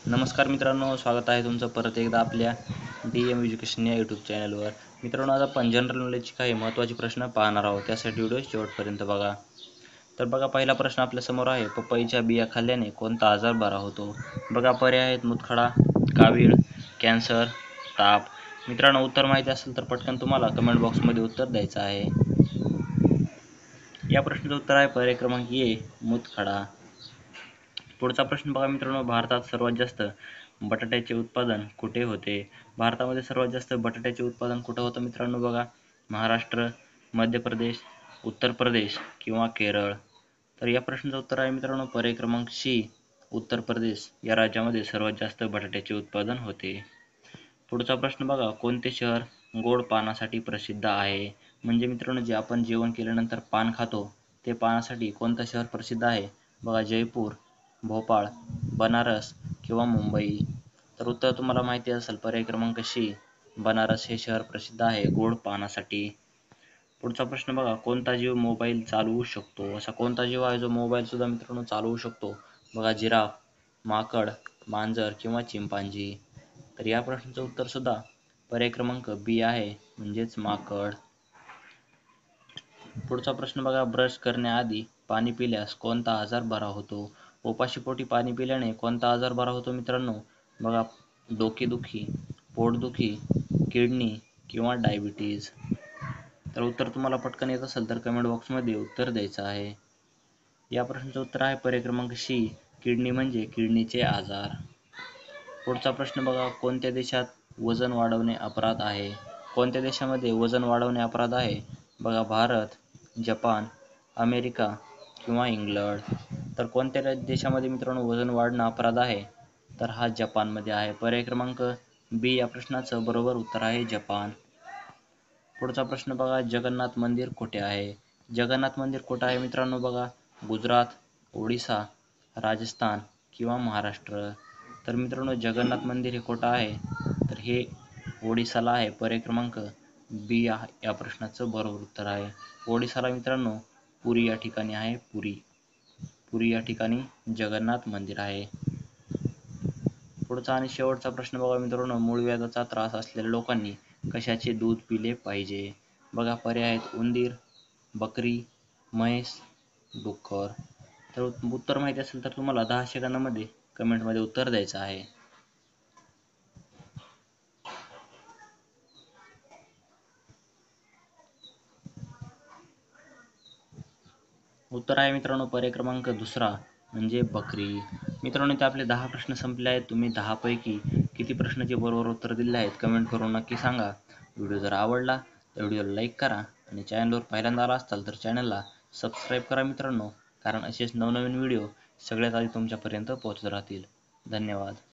नमस्कार मित्रांनो, स्वागत आहे तुमचं परत एकदा आपल्या DM एज्युकेशन या यूट्यूब चॅनलवर. मित्रांनो, आज आपण जनरल नॉलेजचे काही महत्त्वाचे प्रश्न पाहणार आहोत. त्यासाठी व्हिडिओ शेवटपर्यंत बघा. तर बघा, पहिला प्रश्न आपल्या समोर आहे, पपईच्या बिया खाल्ल्याने कोणता आजार बरा होतो? बघा, पर्याय आहेत मुतखडा, कावीळ, कॅन्सर, ताप. मित्रांनो, उत्तर माहिती असेल तर पटकन तुम्हाला कमेंट बॉक्समध्ये उत्तर द्यायचं आहे. या प्रश्नाचं उत्तर आहे पर्याय क्रमांक ए, मुतखडा. पुढचा प्रश्न बघा मित्रांनो, भारतात सर्वात जास्त बटाट्याचे उत्पादन कुठे होते? भारतामध्ये सर्वात जास्त बटाट्याचे उत्पादन कुठे होतं मित्रांनो? बघा, महाराष्ट्र, मध्य प्रदेश, उत्तर प्रदेश किंवा केरळ. तर या प्रश्नाचं उत्तर आहे मित्रांनो पर्याय क्रमांक सी, उत्तर प्रदेश या राज्यामध्ये सर्वात जास्त बटाट्याचे उत्पादन होते. पुढचा प्रश्न बघा, कोणते शहर गोड पानासाठी प्रसिद्ध आहे? म्हणजे मित्रांनो, जे आपण जेवण केल्यानंतर पान खातो ते पानासाठी कोणतं शहर प्रसिद्ध आहे? बघा, जयपूर, भोपाळ, बनारस किंवा मुंबई. तर उत्तर तुम्हाला माहिती असेल पर्याय क्रमांक सी, बनारस हे शहर प्रसिद्ध आहे गोड पानासाठी. पुढचा प्रश्न बघा, कोणता जीव मोबाईल चालवू शकतो? असा कोणता जीव आहे जो मोबाईल सुद्धा मित्रांनो चालवू शकतो? बघा, जिराफ, माकड, मांजर किंवा चिंपांजी. तर या प्रश्नाचं उत्तर सुद्धा पर्याय क्रमांक बी आहे, म्हणजेच माकड. पुढचा प्रश्न बघा, ब्रश करण्याआधी पाणी पिल्यास कोणता आजार बरा होतो? उपाशीपोटी पाणी पिल्याने कोणता आजार बरा होतो मित्रांनो? बघा, डोकेदुखी, पोटदुखी, किडनी किंवा डायबिटीज. तर उत्तर तुम्हाला पटकन येत असेल तर कमेंट बॉक्समध्ये उत्तर द्यायचं आहे. या प्रश्नाचं उत्तर आहे पर्याय क्रमांक सी, किडनी म्हणजे किडनीचे आजार. पुढचा प्रश्न बघा, कोणत्या देशात वजन वाढवणे अपराध आहे? कोणत्या देशामध्ये वजन वाढवणे अपराध आहे? बघा, भारत, जपान, अमेरिका किंवा इंग्लंड. तर कोणत्या देशामध्ये मित्रांनो वजन वाढणं अपराध आहे? तर हा जपानमध्ये आहे. पर्याय क्रमांक बी या प्रश्नाचं बरोबर उत्तर आहे जपान. पुढचा प्रश्न बघा, जगन्नाथ मंदिर कुठे आहे? जगन्नाथ मंदिर कुठे आहे मित्रांनो? बघा, गुजरात, ओडिसा, राजस्थान किंवा महाराष्ट्र. तर मित्रांनो, जगन्नाथ मंदिर हे कुठं आहे? तर हे ओडिसाला आहे. पर्याय क्रमांक बी या प्रश्नाचं बरोबर उत्तर आहे. ओडिसाला मित्रांनो पुरी या ठिकाणी आहे. पुरी या ठिकाणी जगन्नाथ मंदिर आहे. पुढचा आणि शेवटचा प्रश्न बघा मित्रांनो, मूळव्याधाचा त्रास असलेल्या लोकांनी कशाचे दूध पिले पाहिजे? बघा, पर्याय आहेत उंदीर, बकरी, म्हैस, डुक्कर. तर उत्तर माहिती असेल तर तुम्हाला 10 सेकंदामध्ये कमेंटमध्ये उत्तर द्यायचं आहे. उत्तर आहे मित्रांनो पर्याय क्रमांक दुसरा, म्हणजे बकरी. मित्रांनो, इथे आपले 10 प्रश्न संपले आहेत. तुम्ही 10 पैकी किती प्रश्नाचे बरोबर उत्तर दिले आहेत कमेंट करून नक्की सांगा. व्हिडिओ जर आवडला तर व्हिडिओला लाईक करा आणि चॅनलवर पहिल्यांदा आला असाल तर चॅनलला सबस्क्राईब करा मित्रांनो, कारण असेच नवनवीन व्हिडिओ सगळ्यात आधी तुमच्यापर्यंत पोहोचत राहतील. धन्यवाद.